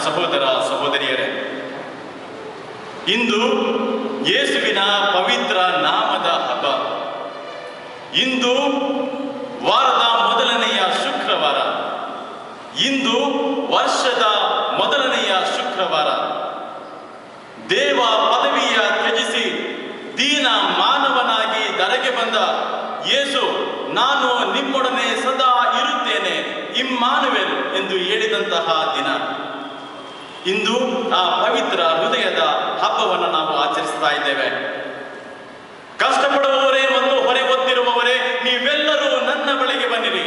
ಸಹೋದರ ಸಹೋದರಿಯರೇ, ಇಂದು ಯೇಸುವಿನ ಪವಿತ್ರ ನಾಮದ ಹಬ್ಬ. ಇಂದು ವಾರದ ಮೊದಲನೆಯ ಶುಕ್ರವಾರ. ಇಂದು ವರ್ಷದ ಮೊದಲನೆಯ ಶುಕ್ರವಾರ. ದೇವ ಪದವಿಯ ತ್ಯಜಿಸಿ ದೀನ ಮಾನವನಾಗಿ ಧರೆಗೆ ಬಂದ ಯೇಸು, ನಾನು ನಿಮ್ಮೊಡನೆ ಸದಾ ಇರುತ್ತೇನೆ, ಇಮ್ಮಾನುವೇಲ್ ಎಂದು ಹೇಳಿದಂತಹ ದಿನ. ಇಂದು ಆ ಪವಿತ್ರ ಹೃದಯದ ಹಬ್ಬವನ್ನು ನಾವು ಆಚರಿಸ್ತಾ ಇದ್ದೇವೆ. ಕಷ್ಟಪಡುವವರೇ ಮತ್ತು ಹೊರೆ ಹೊತ್ತಿರುವವರೇ, ನೀವೆಲ್ಲರೂ ನನ್ನ ಬಳಿಗೆ ಬನ್ನಿರಿ,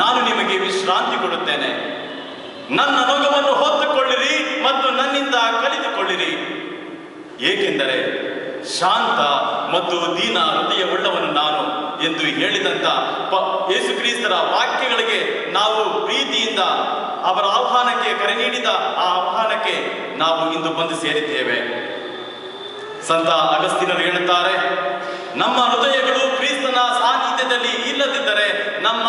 ನಾನು ನಿಮಗೆ ವಿಶ್ರಾಂತಿ ಕೊಡುತ್ತೇನೆ. ನನ್ನ ನೊಗವನ್ನು ಹೊತ್ತುಕೊಳ್ಳಿರಿ ಮತ್ತು ನನ್ನಿಂದ ಕಲಿತುಕೊಳ್ಳಿರಿ, ಏಕೆಂದರೆ ಶಾಂತ ಮತ್ತು ದೀನ ಹೃದಯವುಳ್ಳವನು ನಾನು ಎಂದು ಹೇಳಿದಂತ ಯೇಸು ಕ್ರಿಸ್ತರ ವಾಕ್ಯಗಳಿಗೆ ನಾವು ಪ್ರೀತಿಯಿಂದ ಅವರ ಆಹ್ವಾನಕ್ಕೆ ಕರೆ ನೀಡಿದ ಆ ಆಹ್ವಾನಕ್ಕೆ ನಾವು ಇಂದು ಬಂದು ಸೇರಿದ್ದೇವೆ. ಸಂತ ಅಗಸ್ತಿನರು ಹೇಳುತ್ತಾರೆ, ನಮ್ಮ ಹೃದಯಗಳು ಕ್ರಿಸ್ತನ ಸಾನ್ನಿಧ್ಯದಲ್ಲಿ ಇಲ್ಲದಿದ್ದರೆ ನಮ್ಮ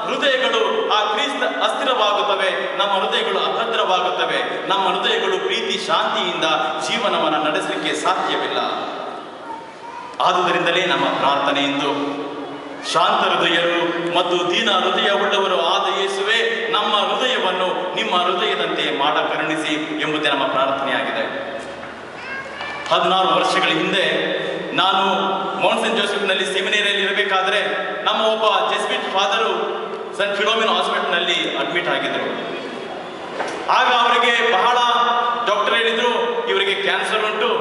ಹೃದಯಗಳು ಆ ಕ್ರಿಸ್ತ ಅಸ್ಥಿರವಾಗುತ್ತವೆ, ನಮ್ಮ ಹೃದಯಗಳು ಅಭದ್ರವಾಗುತ್ತವೆ, ನಮ್ಮ ಹೃದಯಗಳು ಪ್ರೀತಿ ಶಾಂತಿಯಿಂದ ಜೀವನವನ್ನು ನಡೆಸಲಿಕ್ಕೆ ಸಾಧ್ಯವಿಲ್ಲ. ಆದುದರಿಂದಲೇ ನಮ್ಮ ಪ್ರಾರ್ಥನೆ ಇಂದು, ಶಾಂತ ಹೃದಯರು ಮತ್ತು ದೀನ ಹೃದಯವುಳ್ಳವರು ಆದ ಯೇಸುವೆ, ನಮ್ಮ ಹೃದಯವನ್ನು ನಿಮ್ಮ ಹೃದಯದಂತೆ ಮಾಡ ಕರುಣಿಸಿ ಎಂಬುದೇ ನಮ್ಮ ಪ್ರಾರ್ಥನೆಯಾಗಿದೆ. 16 ವರ್ಷಗಳ ಹಿಂದೆ ನಾನು ಮೌಂಟ್ ಸೇಂಟ್ ಜೋಸೆಫ್ನಲ್ಲಿ ಸೆಮಿನೇರಿಯಲ್ಲಿ ಇರಬೇಕಾದ್ರೆ ನಮ್ಮ ಒಬ್ಬ ಜೆಸ್ವಿಟ್ ಫಾದರು ಸೆಂಟ್ ಫಿಲೋಮಿನಾ ಹಾಸ್ಪಿಟಲ್ನಲ್ಲಿ ಅಡ್ಮಿಟ್ ಆಗಿದ್ರು. ಆಗ ಅವರಿಗೆ ಬಹಳ ಡಾಕ್ಟರ್ ಹೇಳಿದ್ರು, ಇವರಿಗೆ ಕ್ಯಾನ್ಸರ್ ಉಂಟು,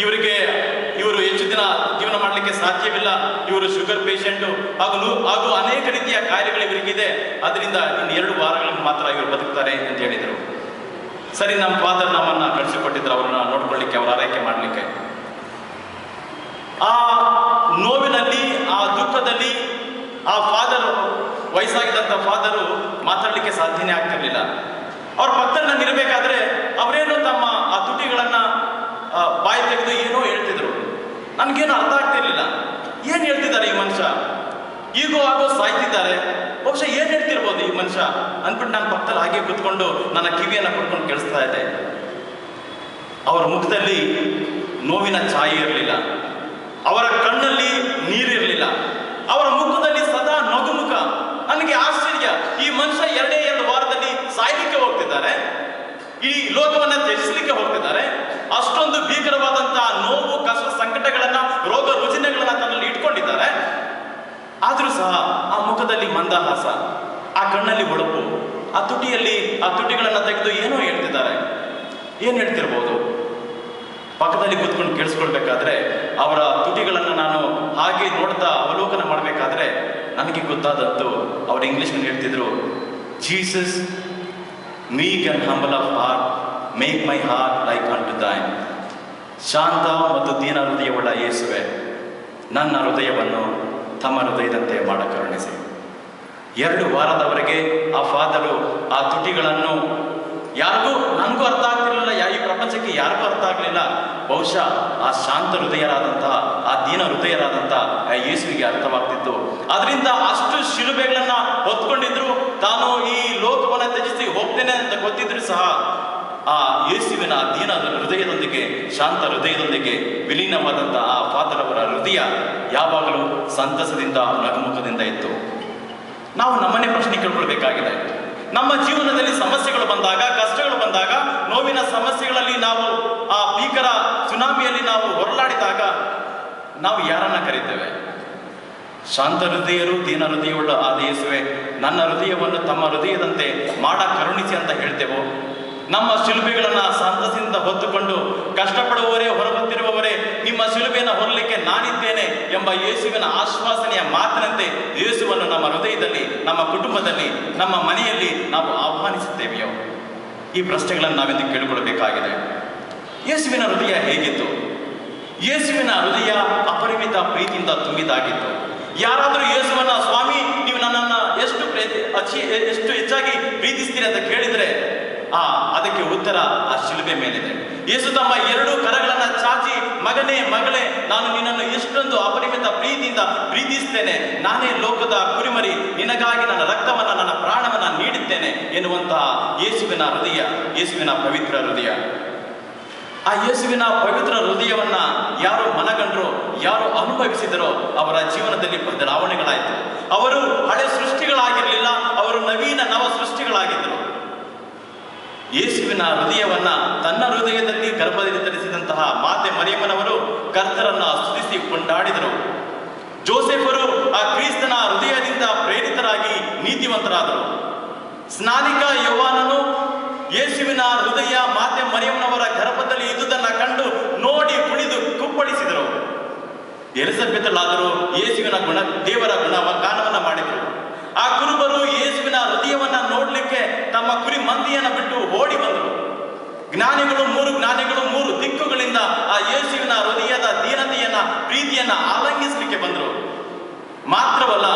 ಇವರು ಹೆಚ್ಚು ದಿನ ಜೀವನ ಮಾಡಲಿಕ್ಕೆ ಸಾಧ್ಯವಿಲ್ಲ, ಇವರು ಶುಗರ್ ಪೇಷಂಟು ಹಾಗೂ ಅನೇಕ ರೀತಿಯ ಕಾಯಿಲೆಗಳು ಇವರಿಗಿದೆ, ಅದರಿಂದ ಇನ್ನು 2 ವಾರಗಳಿಗೆ ಮಾತ್ರ ಇವರು ಬದುಕ್ತಾರೆ ಅಂತ ಹೇಳಿದರು. ಸರಿ, ನಮ್ಮ ಫಾದರ್ ನಮ್ಮನ್ನು ಕಳಿಸಿಕೊಟ್ಟಿದ್ರು ಅವರನ್ನ ನೋಡ್ಕೊಳ್ಳಿಕ್ಕೆ, ಅವರ ಆರೈಕೆ ಮಾಡಲಿಕ್ಕೆ. ಆ ನೋವಿನಲ್ಲಿ, ಆ ದುಃಖದಲ್ಲಿ ಆ ಫಾದರ್, ವಯಸ್ಸಾಗಿದ್ದಂಥ ಫಾದರು ಮಾತಾಡಲಿಕ್ಕೆ ಸಾಧ್ಯನೇ ಆಗ್ತಿರ್ಲಿಲ್ಲ. ಅವ್ರ ಪಕ್ಕದಲ್ಲಿ ನಾನು ಇರಬೇಕಾದ್ರೆ ಅವರೇನೋ ತಮ್ಮ ಆ ತುಟಿಗಳನ್ನ ಬಾಯಿ ತೆಗೆದು ಏನೋ ಹೇಳ್ತಿದ್ರು. ನನಗೇನು ಅರ್ಥ ಆಗ್ತಿರ್ಲಿಲ್ಲ, ಏನು ಹೇಳ್ತಿದ್ದಾರೆ ಈ ಮನುಷ್ಯ, ಈಗೋ ಆಗೋ ಸಾಯ್ತಿದ್ದಾರೆ, ಬಹುಶಃ ಏನು ಹೇಳ್ತಿರ್ಬೋದು ಈ ಮನುಷ್ಯ ಅಂದ್ಬಿಟ್ಟು ನಾನು ಪಕ್ಕದಲ್ಲಿ ಹಾಗೆ ಕೂತ್ಕೊಂಡು ನನ್ನ ಕಿವಿಯನ್ನು ಕೊಟ್ಕೊಂಡು ಕೇಳಿಸ್ತಾ ಇದ್ದೆ. ಅವರ ಮುಖದಲ್ಲಿ ನೋವಿನ ಛಾಯೆ ಇರಲಿಲ್ಲ, ಅವರ ಕಣ್ಣಲ್ಲಿ ನೀರಿರಲಿಲ್ಲ, ಅವರ ಮುಖದಲ್ಲಿ ಸದಾ ನಗುಮುಖ. ನನಗೆ ಆಶ್ಚರ್ಯ, ಈ ಮನುಷ್ಯ 2 ವಾರದಲ್ಲಿ ಸಾಯ್ಲಿಕ್ಕೆ ಹೋಗ್ತಿದ್ದಾರೆ, ಈ ಲೋಕವನ್ನ ತ್ಯಜಿಸಲಿಕ್ಕೆ ಹೋಗ್ತಿದ್ದಾರೆ, ಅಷ್ಟೊಂದು ಭೀಕರವಾದಂತಹ ನೋವು, ಕಷ್ಟ, ಸಂಕಟಗಳನ್ನ, ರೋಗ ರುಜಿನಗಳನ್ನ ತನ್ನಲ್ಲಿ ಇಟ್ಕೊಂಡಿದ್ದಾರೆ. ಆದರೂ ಸಹ ಆ ಮುಖದಲ್ಲಿ ಮಂದಹಾಸ, ಆ ಕಣ್ಣಲ್ಲಿ ಹೊಳಪು, ಆ ತುಟಿಗಳನ್ನ ತೆಗೆದು ಏನೋ ಹೇಳ್ತಿದ್ದಾರೆ. ಏನು ಹೇಳ್ತಿರ್ಬೋದು? ಪಕ್ಕದಲ್ಲಿ ಕೂತ್ಕೊಂಡು ಕೇಳಿಸ್ಕೊಳ್ಬೇಕಾದ್ರೆ ಅವರ ತುಟಿಗಳನ್ನು ನಾನು ಹಾಗೆ ನೋಡ್ತಾ ಅವಲೋಕನ ಮಾಡಬೇಕಾದ್ರೆ ನನಗೆ ಗೊತ್ತಾದದ್ದು, ಅವರು ಇಂಗ್ಲಿಷ್ನಲ್ಲಿ ಹೇಳ್ತಿದ್ರು, Jesus meek and humble of heart, make my heart like unto thine. ಶಾಂತ ಮತ್ತು ದೀನ ಹೃದಯವುಳ್ಳ ಯೇಸುವೆ, ನನ್ನ ಹೃದಯವನ್ನು ತಮ್ಮ ಹೃದಯದಂತೆ ಮಾಡ ಕರುಣಿಸಿ. 2 ವಾರದವರೆಗೆ ಆ ಫಾದರು ಆ ತುಟಿಗಳನ್ನು ಯಾರಿಗೂ, ನನಗೂ ಅರ್ಥ ಆಗ್ತಿರ್ಲಿಲ್ಲ, ಈ ಪ್ರಪಂಚಕ್ಕೆ ಯಾರಿಗೂ ಅರ್ಥ ಆಗಲಿಲ್ಲ. ಬಹುಶಃ ಆ ಶಾಂತ ಹೃದಯರಾದಂತಹ, ಆ ದೀನ ಹೃದಯರಾದಂತಹ ಆ ಯೇಸುವಿಗೆ ಅರ್ಥವಾಗ್ತಿತ್ತು. ಅದರಿಂದ ಅಷ್ಟು ಶಿಲುಬೆಗಳನ್ನ ಹೊತ್ಕೊಂಡಿದ್ರು, ತಾನು ಈ ಲೋಕವನ್ನು ತ್ಯಜಿಸಿ ಹೋಗ್ತೇನೆ ಅಂತ ಗೊತ್ತಿದ್ರು ಸಹ ಆ ಯೇಸುವಿನ ದೀನ ಹೃದಯದೊಂದಿಗೆ, ಶಾಂತ ಹೃದಯದೊಂದಿಗೆ ವಿಲೀನವಾದಂತಹ ಆ ಫಾದರವರ ಹೃದಯ ಯಾವಾಗಲೂ ಸಂತಸದಿಂದ, ನಗುಮುಖದಿಂದ ಇತ್ತು. ನಾವು ನಮ್ಮನ್ನೇ ಪ್ರಶ್ನೆ ಕೇಳ್ಕೊಳ್ಬೇಕಾಗಿದೆ. ನಮ್ಮ ಜೀವನದಲ್ಲಿ ಸಮಸ್ಯೆಗಳು ಬಂದಾಗ, ಕಷ್ಟಗಳು ಬಂದಾಗ, ನೋವಿನ ಸಮಸ್ಯೆಗಳಲ್ಲಿ ನಾವು ಆ ಭೀಕರ ಸುನಾಮಿಯಲ್ಲಿ ನಾವು ಹೊರಲಾಡಿದಾಗ ನಾವು ಯಾರನ್ನ ಕರೀತೇವೆ? ಶಾಂತ ಹೃದಯರು, ದೀನ ಹೃದಯವುಳ್ಳ ಆದ ಯೇಸುವೆ, ನನ್ನ ಹೃದಯವನ್ನು ತಮ್ಮ ಹೃದಯದಂತೆ ಮಾಡ ಕರುಣಿಸಿ ಅಂತ ಹೇಳ್ತೇವೋ? ನಮ್ಮ ಶಿಲುಬೆಗಳನ್ನು ಸಂತಸದಿಂದ ಹೊತ್ತುಕೊಂಡು ಕಷ್ಟಪಡುವವರೇ, ಹೊರಬತ್ತಿರುವವರೇ, ನಿಮ್ಮ ಶಿಲುಬೆಯನ್ನು ಹೊರಲಿಕ್ಕೆ ನಾನಿದ್ದೇನೆ ಎಂಬ ಯೇಸುವಿನ ಆಶ್ವಾಸನೆಯ ಮಾತಿನಂತೆ ಯೇಸುವನ್ನು ನಮ್ಮ ಹೃದಯದಲ್ಲಿ, ನಮ್ಮ ಕುಟುಂಬದಲ್ಲಿ, ನಮ್ಮ ಮನೆಯಲ್ಲಿ ನಾವು ಆಹ್ವಾನಿಸುತ್ತೇವೆಯೋ? ಈ ಪ್ರಶ್ನೆಗಳನ್ನು ನಾವೆಂದು ಕೇಳಿಕೊಳ್ಳಬೇಕಾಗಿದೆ. ಯೇಸುವಿನ ಹೃದಯ ಹೇಗಿತ್ತು? ಯೇಸುವಿನ ಹೃದಯ ಅಪರಿಮಿತ ಪ್ರೀತಿಯಿಂದ ತುಂಬಿದಾಗಿತ್ತು. ಯಾರಾದರೂ ಯೇಸುವನ್ನ, ಸ್ವಾಮಿ ನೀವು ನನ್ನನ್ನು ಎಷ್ಟು ಹೆಚ್ಚಾಗಿ ಪ್ರೀತಿಸ್ತೀರಿ ಅಂತ ಕೇಳಿದರೆ ಅದಕ್ಕೆ ಉತ್ತರ ಆ ಶಿಲುಬೆ ಮೇಲಿದೆ. ಯೇಸು ತಮ್ಮ ಎರಡೂ ಕರಗಳನ್ನ ಚಾಚಿ, ಮಗನೇ ಮಗಳೇ, ನಾನು ನಿನ್ನನ್ನು ಎಷ್ಟೊಂದು ಅಪರಿಮಿತ ಪ್ರೀತಿಯಿಂದ ಪ್ರೀತಿಸ್ತೇನೆ, ನಾನೇ ಲೋಕದ ಕುರಿಮರಿ, ನಿನಗಾಗಿ ನನ್ನ ರಕ್ತವನ್ನ, ನನ್ನ ಪ್ರಾಣವನ್ನ ನೀಡಿದ್ದೇನೆ ಎನ್ನುವಂತಹ ಯೇಸುವಿನ ಹೃದಯ, ಯೇಸುವಿನ ಪವಿತ್ರ ಹೃದಯ. ಆ ಯೇಸುವಿನ ಪವಿತ್ರ ಹೃದಯವನ್ನ ಯಾರು ಮನಗಂಡ್ರೋ, ಯಾರು ಅನುಭವಿಸಿದರೋ ಅವರ ಜೀವನದಲ್ಲಿ ಬದಲಾವಣೆಗಳಾಯಿತು. ಅವರು ಹಳೆ ಸೃಷ್ಟಿಗಳಾಗಿರಲಿಲ್ಲ, ಅವರು ನವೀನ ನವ ಸೃಷ್ಟಿಗಳಾಗಿದ್ದರು. ಯೇಸುವಿನ ಹೃದಯವನ್ನ ತನ್ನ ಹೃದಯದಲ್ಲಿ ಗರ್ಭದಲ್ಲಿ ಧರಿಸಿದಂತಹ ಮಾತೆ ಮರಿಯಮ್ಮನವರು ಕರ್ತರನ್ನ ಸ್ತುತಿಸಿ ಕೊಂಡಾಡಿದರು. ಜೋಸೆಫರು ಆ ಕ್ರಿಸ್ತನ ಹೃದಯದಿಂದ ಪ್ರೇರಿತರಾಗಿ ನೀತಿವಂತರಾದರು. ಸ್ನಾನಿಕ ಯೋವಾನನು ಯೇಸುವಿನ ಹೃದಯ ಮಾತೆ ಮರಿಯಮ್ಮನವರ ಗರ್ಭದಲ್ಲಿ ಇದ್ದುದನ್ನ ಕಂಡು ನೋಡಿ ಕುಣಿದು ಕುಪ್ಪಳಿಸಿದರು. ಎಲಿಸಬೆತಳಾದರೂ ಯೇಸುವಿನ ದೇವರ ಗಾನವನ್ನ ಮಾಡಿದರು. ಆ ಕುರುಬರು ಯೇಸುವಿನ ಹೃದಯವನ್ನ ನೋಡ್ಲಿಕ್ಕೆ ತಮ್ಮ ಕುರಿ ಮಂದಿಯನ್ನ ಬಿಟ್ಟು ಓಡಿ ಬಂದರು. ಜ್ಞಾನಿಗಳು ಮೂರು ದಿಕ್ಕುಗಳಿಂದ ಆ ಯೇಸುವಿನ ಹೃದಯದ ದೀನತೆಯನ್ನ, ಪ್ರೀತಿಯನ್ನ ಆಲಂಗಿಸಲಿಕ್ಕೆ ಬಂದರು. ಮಾತ್ರವಲ್ಲ,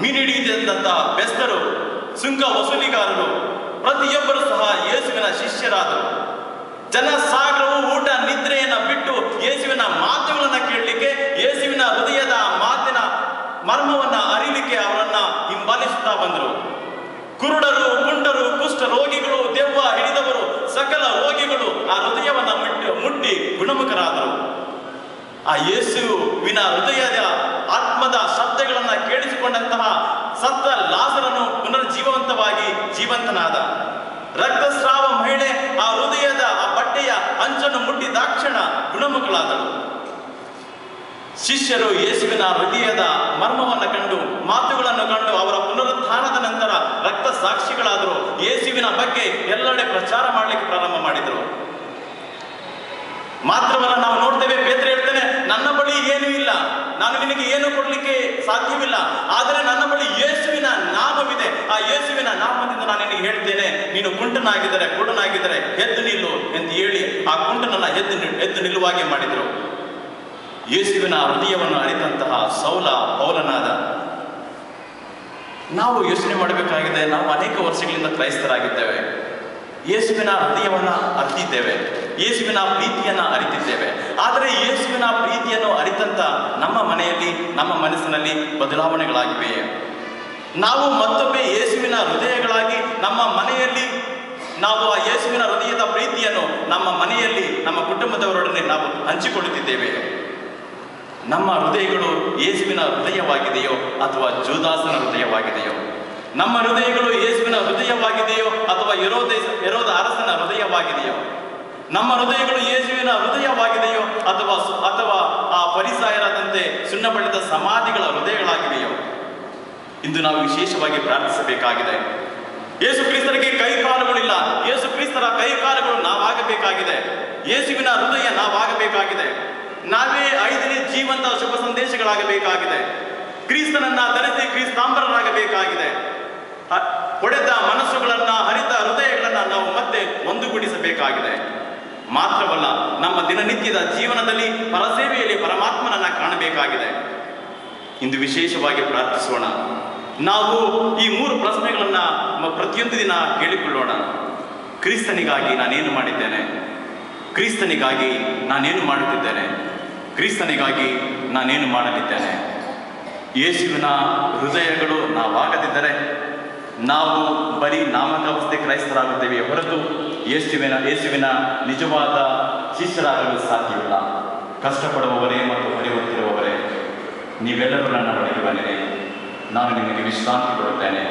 ಮೀನಿಡಿದಂತ ಬೆಸ್ತರು, ಸುಂಕ ವಸೂಲಿಗಾರರು ಪ್ರತಿಯೊಬ್ಬರು ಸಹ ಯೇಸುವಿನ ಶಿಷ್ಯರಾದರು. ಜನಸಾಗರವು ಊಟ ನಿದ್ರೆಯನ್ನ ಬಿಟ್ಟು ಯೇಸುವಿನ ಮಾತುಗಳನ್ನ ಕೇಳಲಿಕ್ಕೆ, ಯೇಸುವಿನ ಹೃದಯದ ಮಾತಿನ ಮರ್ಮವನ್ನ ಅರಿಲಿಕ್ಕೆ ಅವರನ್ನ ಹಿಂಬಾಲಿಸುತ್ತಾ ಬಂದರು. ಕುರುಡರು, ಕುಂಟರು, ಕುಷ್ಠ ರೋಗಿಗಳು, ದೆವ್ವ ಹಿಡಿದವರು, ಸಕಲ ರೋಗಿಗಳು ಆ ಹೃದಯವನ್ನ ಮುಟ್ಟಿ ಗುಣಮುಖರಾದರು. ಆ ಯೇಸುವಿನ ಹೃದಯದ ಆತ್ಮದ ಶಬ್ದಗಳನ್ನ ಕೇಳಿಸಿಕೊಂಡಂತಹ ಸತ್ತ ಲಾಜರನು ಪುನರ್ಜೀವವಂತವಾಗಿ ಜೀವಂತನಾದ. ರಕ್ತಸ್ರಾವ ಮಹಿಳೆ ಆ ಹೃದಯದ ಆ ಬಟ್ಟೆಯ ಅಂಚನ್ನು ಮುಟ್ಟಿದಾಕ್ಷಣ ಗುಣಮುಖಳಾದಳು. ಶಿಷ್ಯರು ಯೇಸುವಿನ ಹೃದಯದ ಮರ್ಮವನ್ನು ಕಂಡು, ಮಾತುಗಳನ್ನು ಕಂಡು ಅವರ ಪುನರುತ್ಥಾನದ ನಂತರ ರಕ್ತ ಸಾಕ್ಷಿಗಳಾದರು. ಯೇಸುವಿನ ಬಗ್ಗೆ ಎಲ್ಲೆಡೆ ಪ್ರಚಾರ ಮಾಡಲಿಕ್ಕೆ ಪ್ರಾರಂಭ ಮಾಡಿದರು. ಮಾತ್ರವಲ್ಲ, ನಾವು ನೋಡ್ತೇವೆ, ಪೇತ್ರ ಹೇಳ್ತೇನೆ, ನನ್ನ ಬಳಿ ಏನೂ ಇಲ್ಲ, ನಾನು ನಿನಗೆ ಏನು ಕೊಡ್ಲಿಕ್ಕೆ ಸಾಧ್ಯವಿಲ್ಲ, ಆದರೆ ನನ್ನ ಬಳಿ ಯೇಸುವಿನ ನಾಮವಿದೆ. ಆ ಯೇಸುವಿನ ನಾಮದಿಂದ ನಾನು ನಿನಗೆ ಹೇಳ್ತೇನೆ, ನೀನು ಕುಂಟನಾಗಿದ್ದರೆ, ಕುರುಡನಾಗಿದ್ದರೆ ಎದ್ದು ನಿಲ್ಲು ಎಂದು ಹೇಳಿ ಆ ಕುಂಟನನ್ನ ಎದ್ದು ನಿಲ್ಲುವಾಗೆ ಮಾಡಿದರು. ಯೇಸುವಿನ ಹೃದಯವನ್ನು ಅರಿತಂತಹ ಸೌಲ ಪೌಲನಾದ. ನಾವು ಯೋಚನೆ ಮಾಡಬೇಕಾಗಿದೆ, ನಾವು ಅನೇಕ ವರ್ಷಗಳಿಂದ ಕ್ರೈಸ್ತರಾಗಿದ್ದೇವೆ, ಯೇಸುವಿನ ಹೃದಯವನ್ನ ಅರಿತಿದ್ದೇವೆ, ಯೇಸುವಿನ ಪ್ರೀತಿಯನ್ನ ಅರಿತಿದ್ದೇವೆ. ಆದರೆ ಯೇಸುವಿನ ಪ್ರೀತಿಯನ್ನು ಅರಿತಂತ ನಮ್ಮ ಮನೆಯಲ್ಲಿ, ನಮ್ಮ ಮನಸ್ಸಿನಲ್ಲಿ ಬದಲಾವಣೆಗಳಾಗಿವೆಯೇ? ನಾವು ಮತ್ತೊಮ್ಮೆ ಯೇಸುವಿನ ಹೃದಯಗಳಾಗಿ ನಮ್ಮ ಮನೆಯಲ್ಲಿ ನಾವು ಆ ಯೇಸುವಿನ ಹೃದಯದ ಪ್ರೀತಿಯನ್ನು ನಮ್ಮ ಮನೆಯಲ್ಲಿ, ನಮ್ಮ ಕುಟುಂಬದವರೊಡನೆ ನಾವು ಹಂಚಿಕೊಳ್ಳುತ್ತಿದ್ದೇವೆ. ನಮ್ಮ ಹೃದಯಗಳು ಯೇಸುವಿನ ಹೃದಯವಾಗಿದೆಯೋ ಅಥವಾ ಜೂದಾಸನ ಹೃದಯವಾಗಿದೆಯೋ? ನಮ್ಮ ಹೃದಯಗಳು ಯೇಸುವಿನ ಹೃದಯವಾಗಿದೆಯೋ ಅಥವಾ ಹೆರೋದ ಅರಸನ ಹೃದಯವಾಗಿದೆಯೋ? ನಮ್ಮ ಹೃದಯಗಳು ಯೇಸುವಿನ ಹೃದಯವಾಗಿದೆಯೋ ಅಥವಾ ಆ ಫರಿಸಾಯರಾದಂತೆ ಸುಣ್ಣ ಬಳಿದ ಸಮಾಧಿಗಳ ಹೃದಯಗಳಾಗಿವೆಯೋ? ಇಂದು ನಾವು ವಿಶೇಷವಾಗಿ ಪ್ರಾರ್ಥಿಸಬೇಕಾಗಿದೆ. ಯೇಸು ಕ್ರಿಸ್ತರಿಗೆ ಕೈ ಕಾಲುಗಳಿಲ್ಲ, ಯೇಸು ಕ್ರಿಸ್ತರ ಕೈ ಕಾಲುಗಳು ನಾವಾಗಬೇಕಾಗಿದೆ. ಯೇಸುವಿನ ಹೃದಯ ನಾವಾಗಬೇಕಾಗಿದೆ. ನಾವೇ 5ನೇ ಜೀವಂತ ಶುಭ ಸಂದೇಶಗಳಾಗಬೇಕಾಗಿದೆ. ಕ್ರಿಸ್ತನನ್ನ ಧರಿಸಿ ಕ್ರಿಸ್ತಾಂಬರರಾಗಬೇಕಾಗಿದೆ. ಹೊಡೆದ ಮನಸ್ಸುಗಳನ್ನ, ಹರಿದ ಹೃದಯಗಳನ್ನ ನಾವು ಮತ್ತೆ ಒಂದುಗೂಡಿಸಬೇಕಾಗಿದೆ. ಮಾತ್ರವಲ್ಲ, ನಮ್ಮ ದಿನನಿತ್ಯದ ಜೀವನದಲ್ಲಿ ಪರಸೇವೆಯಲ್ಲಿ ಪರಮಾತ್ಮನನ್ನ ಕಾಣಬೇಕಾಗಿದೆ. ಇಂದು ವಿಶೇಷವಾಗಿ ಪ್ರಾರ್ಥಿಸೋಣ. ನಾವು ಈ 3 ಪ್ರಶ್ನೆಗಳನ್ನ ಪ್ರತಿಯೊಂದು ದಿನ ಕೇಳಿಕೊಳ್ಳೋಣ. ಕ್ರಿಸ್ತನಿಗಾಗಿ ನಾನೇನು ಮಾಡಿದ್ದೇನೆ? ಕ್ರಿಸ್ತನಿಗಾಗಿ ನಾನೇನು ಮಾಡುತ್ತಿದ್ದೇನೆ? ಕ್ರಿಸ್ತನಿಗಾಗಿ ನಾನೇನು ಮಾಡಲಿದ್ದೇನೆ? ಯೇಸುವಿನ ಹೃದಯಗಳು ನಾವಾಗದಿದ್ದರೆ ನಾವು ಬರೀ ನಾಮಕಾವಸ್ಥೆ ಕ್ರೈಸ್ತರಾಗುತ್ತೇವೆ ಹೊರತು ಯೇಸುವಿನ ನಿಜವಾದ ಶಿಷ್ಯರಾಗಲು ಸಾಧ್ಯವಿಲ್ಲ. ಕಷ್ಟಪಡುವವರೇ ಮತ್ತು ಹೊರೆಯುತ್ತಿರುವವರೇ, ನೀವೆಲ್ಲರೂ ನನ್ನ ಬಳಿಗೆ ಬನ್ನಿರಿ, ನಾನು ನಿಮಗೆ ವಿಶ್ರಾಂತಿ ಕೊಡುತ್ತೇನೆ.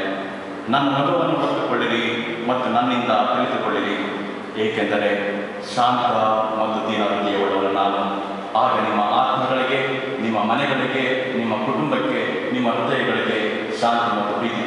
ನನ್ನ ಮಗುವನ್ನು ಹೊತ್ತುಕೊಳ್ಳಿರಿ ಮತ್ತು ನನ್ನಿಂದ ಕಲಿತುಕೊಳ್ಳಿರಿ, ಏಕೆಂದರೆ ಶಾಂತ ಮತ್ತು ದೀನ ಹೃದಯವುಳ್ಳವನು ನಾನು. ಆಗ ನಿಮ್ಮ ಆತ್ಮಗಳಿಗೆ, ನಿಮ್ಮ ಮನೆಗಳಿಗೆ, ನಿಮ್ಮ ಕುಟುಂಬಕ್ಕೆ, ನಿಮ್ಮ ಹೃದಯಗಳಿಗೆ ಶಾಂತಿ ಮತ್ತು ಪ್ರೀತಿ